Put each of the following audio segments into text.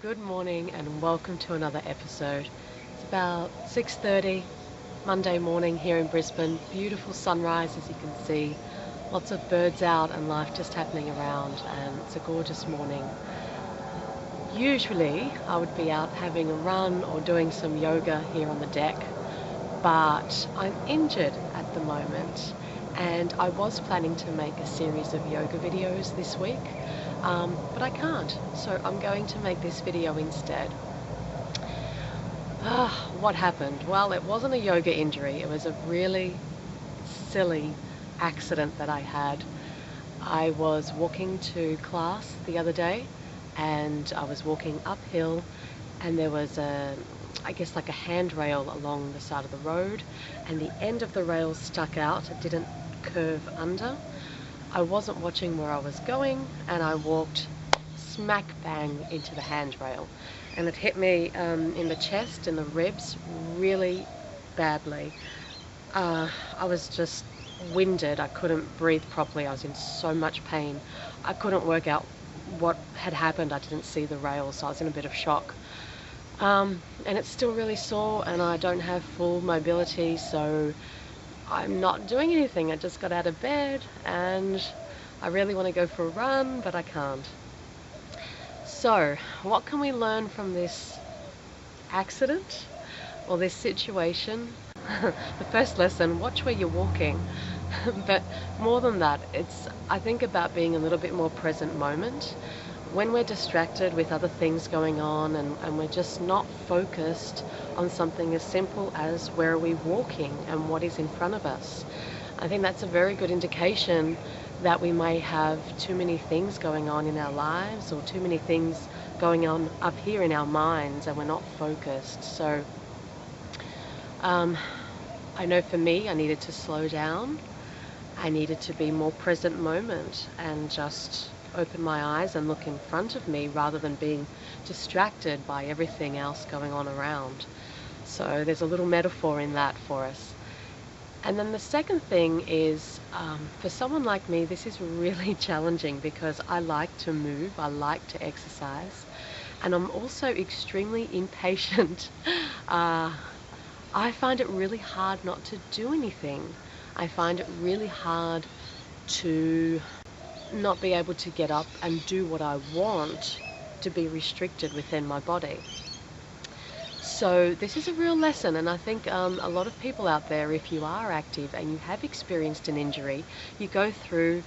Good morning and welcome to another episode. It's about 6:30 Monday morning here in Brisbane. Beautiful sunrise as you can see. Lots of birds out and life just happening around, and it's a gorgeous morning. Usually I would be out having a run or doing some yoga here on the deck, but I'm injured at the moment and I was planning to make a series of yoga videos this week, but I can't, so I'm going to make this video instead. What happened? Well, it wasn't a yoga injury, it was a really silly accident that I had. I was walking to class the other day and I was walking uphill, and there was I guess like a handrail along the side of the road, and the end of the rail stuck out. It didn't curve under. I wasn't watching where I was going and I walked smack bang into the handrail, and it hit me in the chest, in the ribs, really badly. I was just winded. I couldn't breathe properly. I was in so much pain. I couldn't work out what had happened. I didn't see the rail, so I was in a bit of shock. And it's still really sore and I don't have full mobility, so I'm not doing anything. I just got out of bed and I really want to go for a run, but I can't. So, what can we learn from this accident or this situation? The first lesson, watch where you're walking. But more than that, I think about being a little bit more present moment. When we're distracted with other things going on and we're just not focused on something as simple as where are we walking and what is in front of us, I think that's a very good indication that we may have too many things going on in our lives, or too many things going on up here in our minds, and we're not focused. So I know for me, I needed to slow down. I needed to be more present moment and just open my eyes and look in front of me rather than being distracted by everything else going on around. So there's a little metaphor in that for us. And then the second thing is, for someone like me, this is really challenging because I like to move, I like to exercise, and I'm also extremely impatient. I find it really hard not to do anything. I find it really hard to not be able to get up and do what I want, to be restricted within my body. So this is a real lesson, and I think a lot of people out there, if you are active and you have experienced an injury, you go through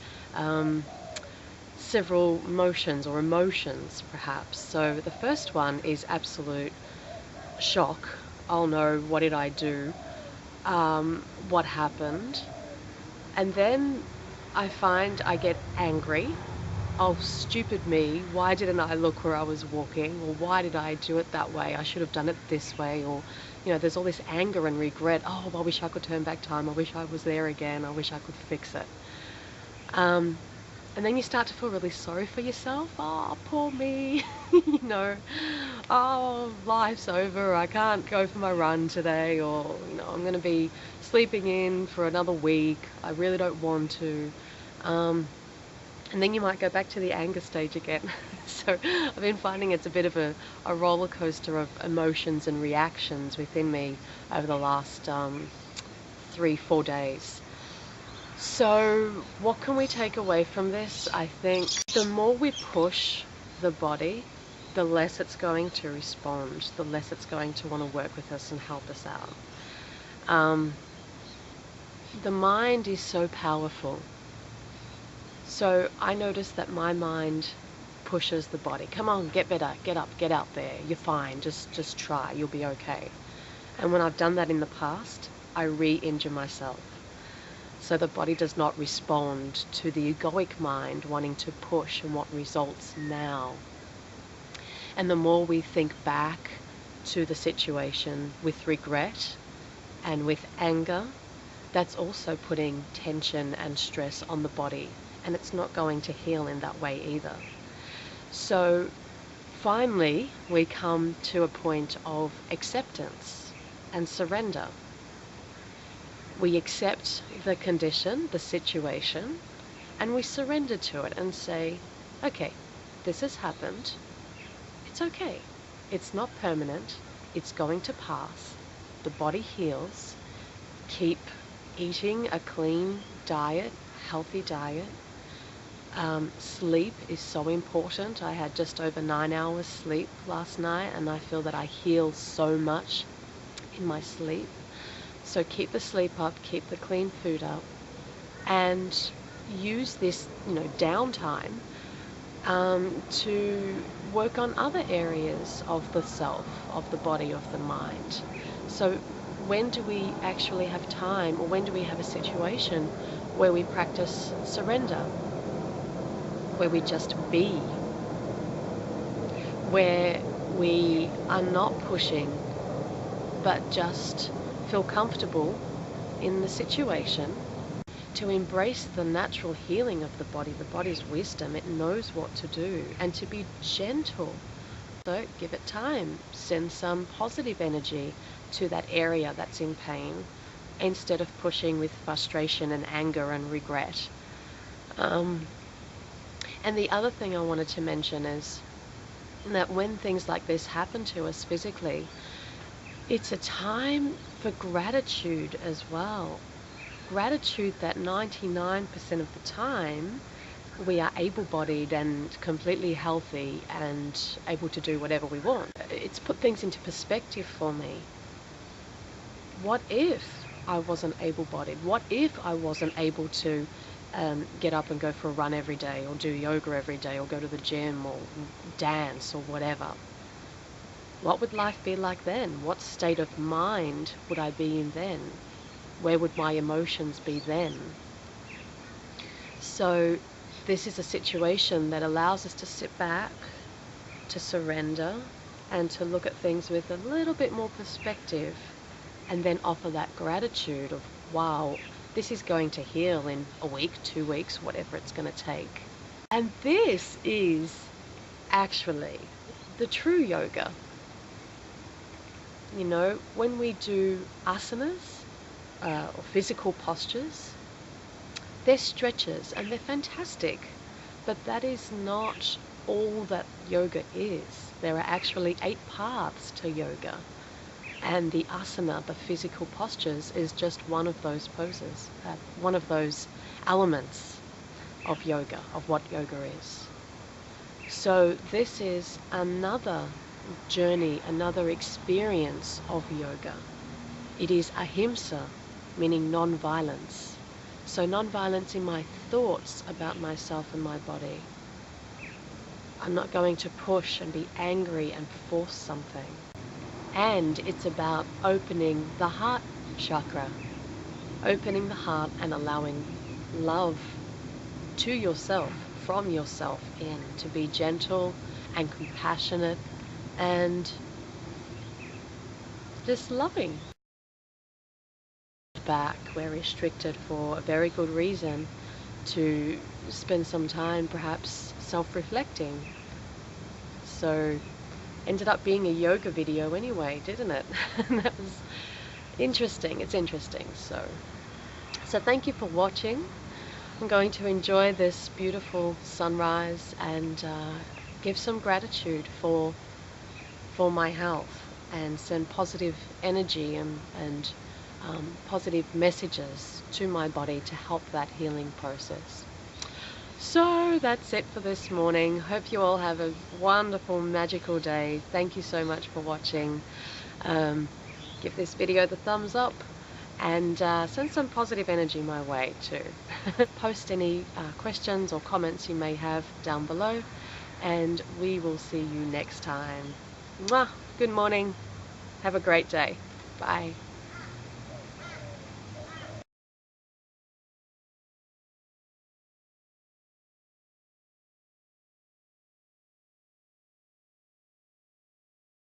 several motions or emotions perhaps. So the first one is absolute shock. Oh no, what did I do? What happened? And then I find I get angry. Oh, stupid me, why didn't I look where I was walking? Or why did I do it that way? I should have done it this way. Or, there's all this anger and regret. Oh, I wish I could turn back time. I wish I was there again. I wish I could fix it. And then you start to feel really sorry for yourself. Oh, poor me. Oh, life's over. I can't go for my run today. Or, I'm going to be sleeping in for another week. I really don't want to. And then you might go back to the anger stage again. So I've been finding it's a bit of a roller coaster of emotions and reactions within me over the last 3-4 days. So what can we take away from this? I think the more we push the body, the less it's going to respond, the less it's going to want to work with us and help us out. The mind is so powerful. So I notice that my mind pushes the body. Come on, get better, get up, get out there. You're fine, just try, you'll be okay. And when I've done that in the past, I re-injure myself. So the body does not respond to the egoic mind wanting to push and what results now. And the more we think back to the situation with regret and with anger, that's also putting tension and stress on the body, and it's not going to heal in that way either. So finally, we come to a point of acceptance and surrender. We accept the condition, the situation, and we surrender to it and say, okay, this has happened. It's okay. It's not permanent. It's going to pass. The body heals. Keep eating a clean diet, healthy diet. Sleep is so important. I had just over 9 hours sleep last night, and I feel that I heal so much in my sleep. So keep the sleep up, keep the clean food up, and use this, downtime to work on other areas of the self, of the body, of the mind. So when do we actually have time, or when do we have a situation where we practice surrender, where we just be, where we are not pushing but just feel comfortable in the situation, to embrace the natural healing of the body, the body's wisdom. It knows what to do, and to be gentle. So give it time. Send some positive energy to that area that's in pain, instead of pushing with frustration and anger and regret. And the other thing I wanted to mention is that when things like this happen to us physically, it's a time for gratitude as well. Gratitude that 99% of the time we are able-bodied and completely healthy and able to do whatever we want. It's put things into perspective for me. What if I wasn't able-bodied? What if I wasn't able to get up and go for a run every day, or do yoga every day, or go to the gym, or dance, or whatever? What would life be like then? What state of mind would I be in then? Where would my emotions be then? So this is a situation that allows us to sit back, to surrender, and to look at things with a little bit more perspective, and then offer that gratitude of, wow, this is going to heal in a week, 2 weeks, whatever it's going to take. And this is actually the true yoga. When we do asanas, or physical postures, they're stretches and they're fantastic, but that is not all that yoga is. There are actually 8 paths to yoga, and the asana, the physical postures, is just one of those poses, one of those elements of yoga, of what yoga is. So this is another journey, another experience of yoga. It is ahimsa, meaning non-violence. So non-violence in my thoughts about myself and my body. I'm not going to push and be angry and force something. And it's about opening the heart chakra, opening the heart and allowing love to yourself, from yourself in, to be gentle and compassionate and just loving. Back, we're restricted for a very good reason, to spend some time perhaps self-reflecting. So ended up being a yoga video anyway, didn't it? That was interesting. It's interesting. So thank you for watching. I'm going to enjoy this beautiful sunrise and give some gratitude for my health, and send positive energy and positive messages to my body to help that healing process. So that's it for this morning. Hope you all have a wonderful, magical day. Thank you so much for watching. Give this video the thumbs up, and send some positive energy my way too. Post any questions or comments you may have down below, and we will see you next time. Mwah! Good morning. Have a great day. Bye.